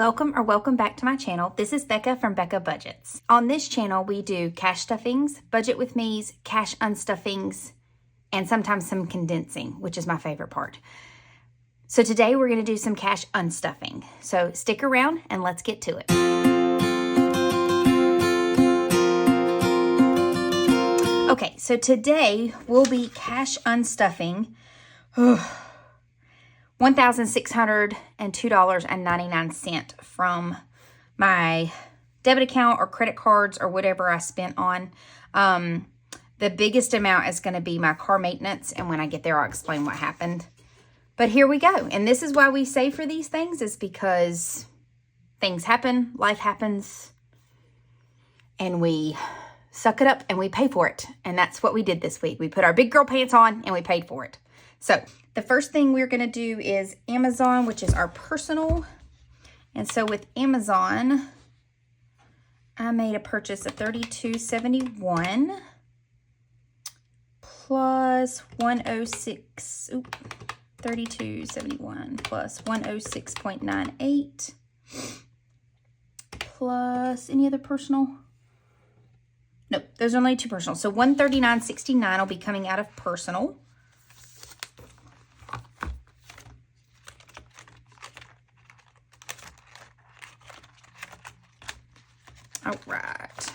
Welcome or welcome back to my channel. This is Becca from Becca Budgets. On this channel, we do cash stuffings, budget with me's, cash unstuffings, and sometimes some condensing, which is my favorite part. So today we're going to do some cash unstuffing. So stick around and let's get to it. Okay, so today we'll be cash unstuffing $1,602.99 from my debit account or credit cards or whatever I spent on. The biggest amount is going to be my car maintenance, and when I get there, I'll explain what happened. But here we go. And this is why we save for these things, is because things happen, life happens, and we suck it up and we pay for it. And that's what we did this week. We put our big girl pants on and we paid for it. So the first thing we're going to do is Amazon, which is our personal. And so with Amazon, I made a purchase of $32.71 plus 106. $32.71 plus 106.98 plus any other personal? Nope, those are only two personal. So $139.69 will be coming out of personal. All right.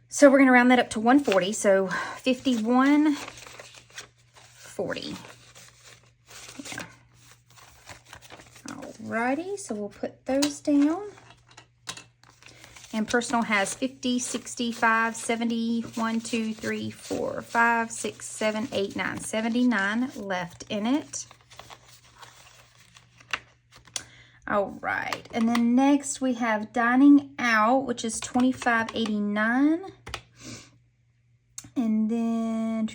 So we're going to round that up to 140. So 51.40. Yeah. Alrighty. So we'll put those down. And personal has 50, 65, 70, 1, 2, 3, 4, 5, 6, 7, 8, 9, 79 left in it. All right, and then next we have dining out, which is $25.89. And then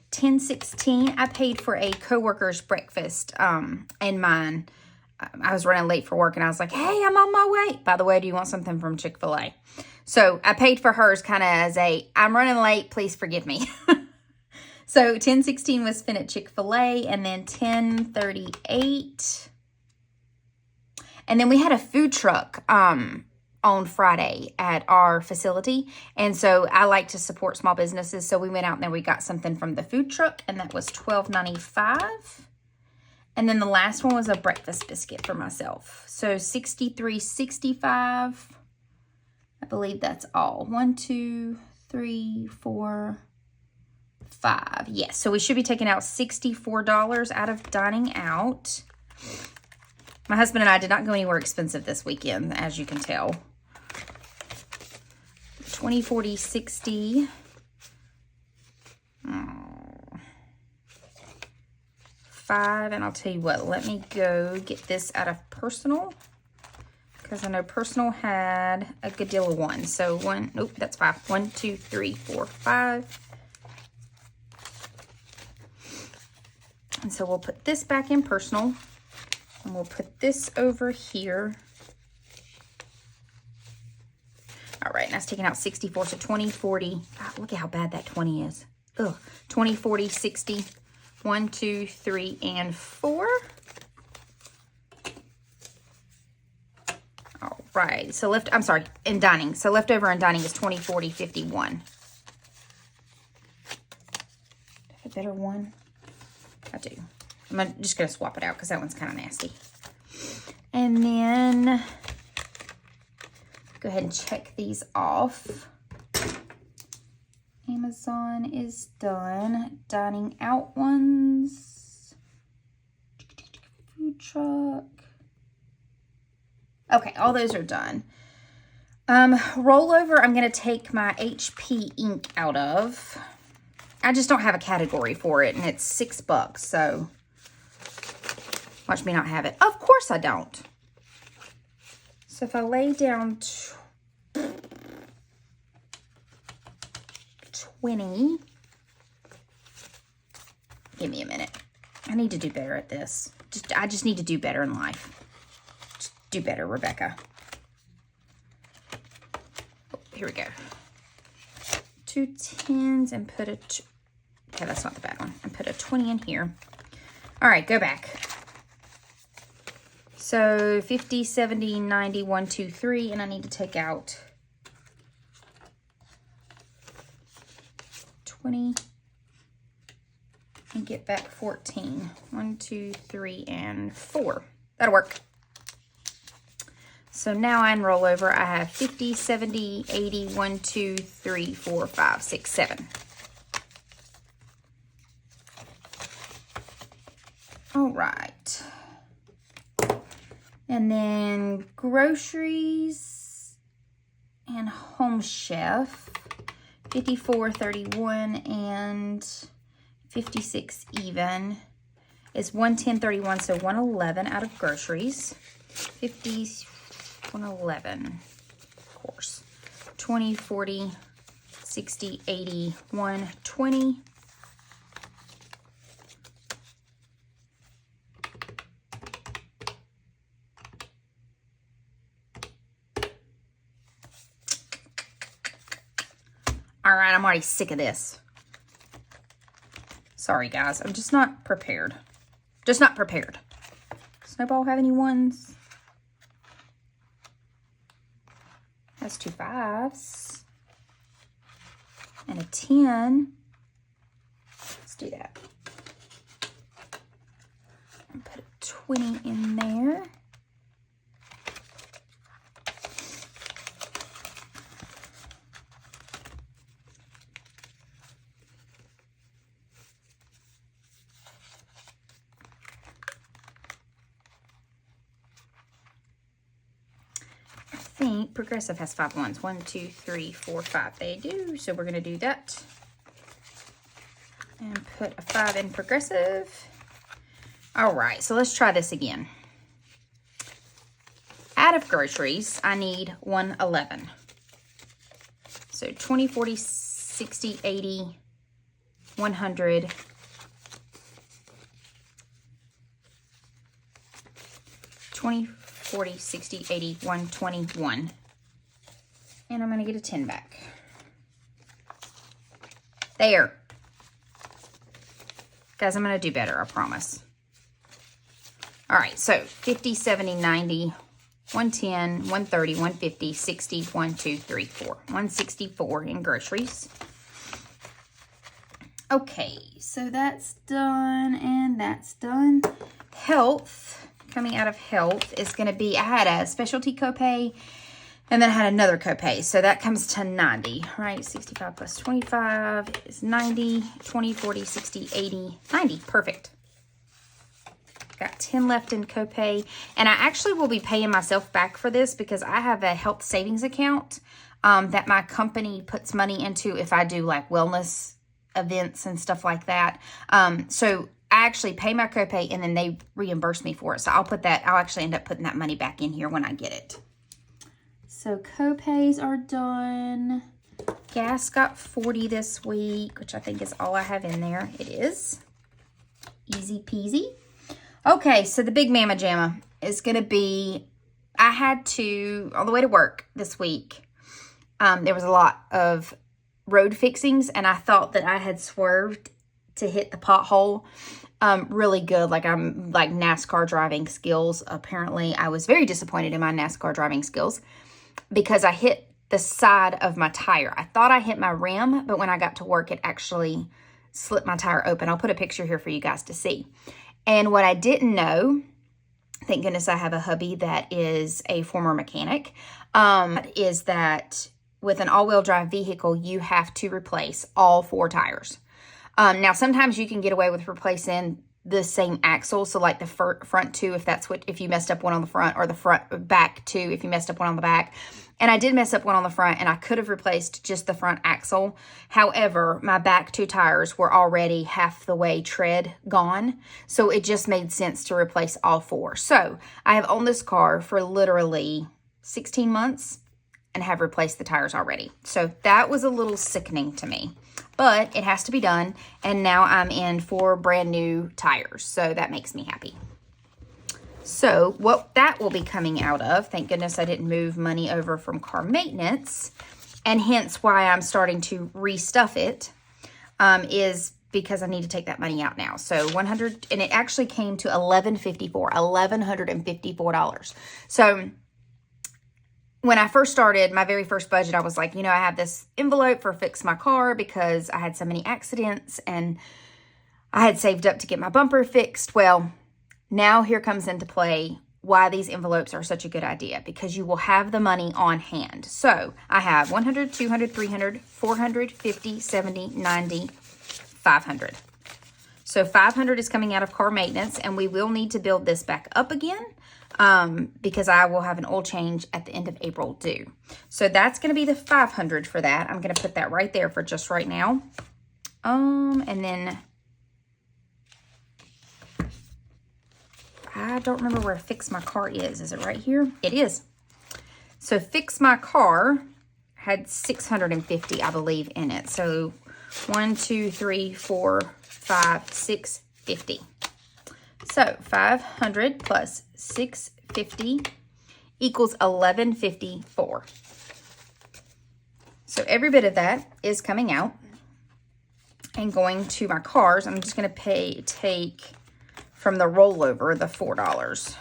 $10.16. I paid for a coworker's breakfast and mine. I was running late for work and I was like, hey, I'm on my way. By the way, do you want something from Chick-fil-A? So I paid for hers kind of as a, I'm running late, please forgive me. So $10.16 was spent at Chick-fil-A, and then $10.38. And then we had a food truck on Friday at our facility. And so I like to support small businesses. So we went out and then we got something from the food truck, and that was $12.95. And then the last one was a breakfast biscuit for myself. So $63.65. I believe that's all. 1, 2, 3, 4, 5. Yes, so we should be taking out $64 out of dining out. My husband and I did not go anywhere expensive this weekend, as you can tell. 20, 40, 60. 5, and I'll tell you what, let me go get this out of personal, because I know personal had a good deal of one. So one, nope, that's 5. 1, 2, 3, 4, 5. And so we'll put this back in personal, and we'll put this over here. All right, now it's taking out 64, so 20, 40. God, look at how bad that 20 is. Ugh, 20, 40, 60. 1, 2, 3, and 4. All right, so I'm sorry, in dining. So leftover in dining is 20, 40, 51. A better one? I do. I'm just going to swap it out because that one's kind of nasty. And then go ahead and check these off. Amazon is done. Dining out ones. Food truck. Okay, all those are done. Rollover, I'm going to take my HP ink out of. I just don't have a category for it, and it's $6, so watch me not have it. Of course I don't. So if I lay down 20, give me a minute. I need to do better at this. I just need to do better in life. Just do better, Rebecca. Oh, here we go. 2 10s and put a... Okay, that's not the bad one. And put a 20 in here. All right, go back. So 50, 70, 90, 1, 2, 3, and I need to take out 20 and get back 14. 1, 2, 3, and 4. That'll work. So now I roll over. I have 50, 70, 80, 1, 2, 3, 4, 5, 6, 7. All right. And then groceries and Home Chef, 54, 31, and 56 even is 110, 31, so 111 out of groceries. 50, 111, of course. 20, 40, 60, 80, 120. All right, I'm already sick of this. Sorry, guys. I'm just not prepared. Just not prepared. Snowball have any ones? Has 2 5s. And a 10. Let's do that. And put a 20 in there. I think Progressive has 5 ones. 1, 2, 3, 4, 5. They do. So we're going to do that. And put a 5 in Progressive. All right. So let's try this again. Out of groceries, I need 111. So 20, 40, 60, 80, 100. 20, 40, 60, 80, 121. And I'm going to get a 10 back. There. Guys, I'm going to do better, I promise. All right, so 50, 70, 90, 110, 130, 150, 60, 1, 2, 3, 4. 164 in groceries. Okay, so that's done and that's done. Health, coming out of health is going to be, I had a specialty copay and then I had another copay. So that comes to 90, right? 65 plus 25 is 90, 20, 40, 60, 80, 90. Perfect. Got 10 left in copay. And I actually will be paying myself back for this because I have a health savings account that my company puts money into if I do like wellness events and stuff like that. So I actually pay my copay and then they reimburse me for it. So I'll actually end up putting that money back in here when I get it. So copays are done. Gas got 40 this week, which I think is all I have in there. It is. Easy peasy. Okay, so the big mama jamma is going to be, I had to, on the way to work this week, there was a lot of road fixings, and I thought that I had swerved to hit the pothole really good. Like I'm like NASCAR driving skills. Apparently, I was very disappointed in my NASCAR driving skills because I hit the side of my tire. I thought I hit my rim, but when I got to work, it actually slipped my tire open. I'll put a picture here for you guys to see. And what I didn't know, thank goodness I have a hubby that is a former mechanic, is that with an all-wheel drive vehicle, you have to replace all 4 tires. Now, sometimes you can get away with replacing the same axle. So like the front 2, if you messed up one on the front, or the back 2, if you messed up one on the back. And I did mess up one on the front, and I could have replaced just the front axle. However, my back 2 tires were already half the way tread gone. So it just made sense to replace all 4. So I have owned this car for literally 16 months and have replaced the tires already. So that was a little sickening to me. But it has to be done, and now I'm in 4 brand new tires, so that makes me happy. So what that will be coming out of, thank goodness I didn't move money over from car maintenance, and hence why I'm starting to restuff it, is because I need to take that money out now. So 100, and it actually came to $1,154. So when I first started my very first budget, I was like, you know, I have this envelope for fix my car because I had so many accidents and I had saved up to get my bumper fixed. Well, now here comes into play why these envelopes are such a good idea, because you will have the money on hand. So I have 100, 200, 300, 400, 50, 70, 90, 500. So 500 is coming out of car maintenance, and we will need to build this back up again because I will have an oil change at the end of April due. So that's going to be the 500 for that. I'm going to put that right there for just right now. And then I don't remember where Fix My Car is. Is it right here? It is. So Fix My Car had 650, I believe, in it. So 1, 2, 3, 4, 5, 6, 50. So 500 plus 650 equals 1154. So every bit of that is coming out and going to my cars. I'm just going to take from the rollover the $4.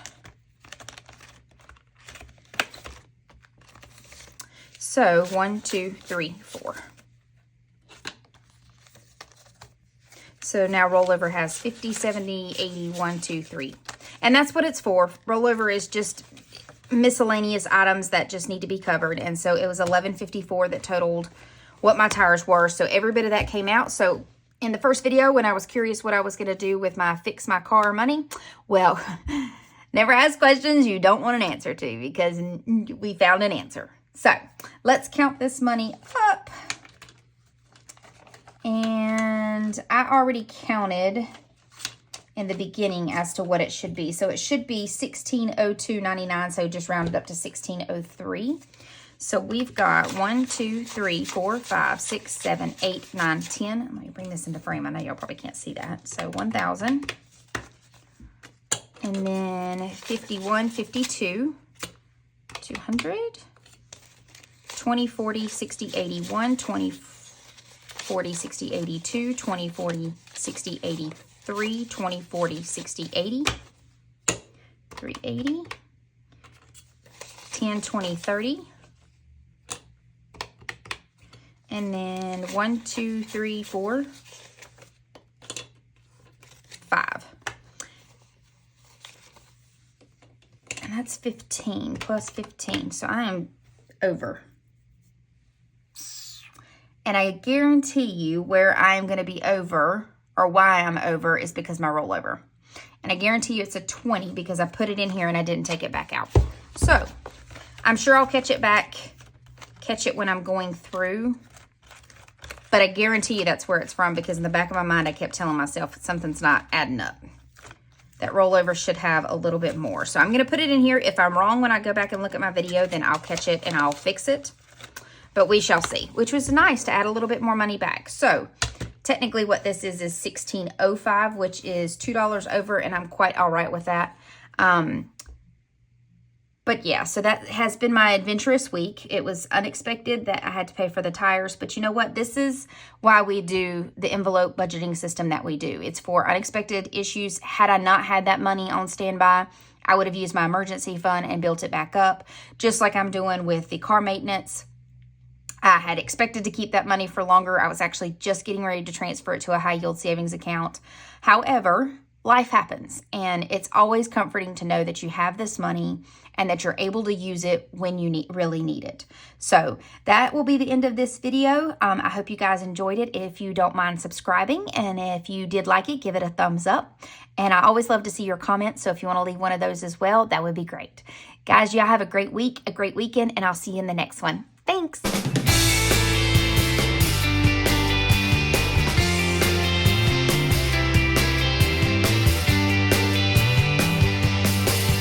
So 1, 2, 3, 4. So now rollover has 50, 70, 80, 1, 2, 3. And that's what it's for. Rollover is just miscellaneous items that just need to be covered. And so it was $11.54 that totaled what my tires were. So every bit of that came out. So in the first video, when I was curious what I was going to do with my Fix My Car money, well, never ask questions you don't want an answer to, because we found an answer. So let's count this money up. And I already counted in the beginning as to what it should be. So it should be $1602.99. So just rounded up to $1603. So we've got 1, 2, 3, 4, 5, 6, 7, 8, 9, 10. Let me bring this into frame. I know y'all probably can't see that. So 1,000. And then 51, 52, 200, 20, 40, 60, 81, 20, 40, 60, 82, 20, 40, 60, 83, 20, 40, 60, 80, 380, 10, 20, 30, and then 1, 2, 3, 4, 5. And that's 15 plus 15. So I am over. And I guarantee you where I am going to be over, or why I'm over, is because my rollover. And I guarantee you it's a 20 because I put it in here and I didn't take it back out. So I'm sure I'll catch it when I'm going through. But I guarantee you that's where it's from, because in the back of my mind I kept telling myself something's not adding up. That rollover should have a little bit more. So I'm going to put it in here. If I'm wrong when I go back and look at my video, then I'll catch it and I'll fix it. But we shall see, which was nice to add a little bit more money back. So technically what this is $16.05, which is $2 over, and I'm quite all right with that. But yeah, so that has been my adventurous week. It was unexpected that I had to pay for the tires, but you know what? This is why we do the envelope budgeting system that we do. It's for unexpected issues. Had I not had that money on standby, I would have used my emergency fund and built it back up, just like I'm doing with the car maintenance. I had expected to keep that money for longer. I was actually just getting ready to transfer it to a high yield savings account. However, life happens, and it's always comforting to know that you have this money and that you're able to use it when you really need it. So that will be the end of this video. I hope you guys enjoyed it. If you don't mind subscribing, and if you did like it, give it a thumbs up. And I always love to see your comments, so if you want to leave one of those as well, that would be great. Guys, y'all have a great week, a great weekend, and I'll see you in the next one. Thanks.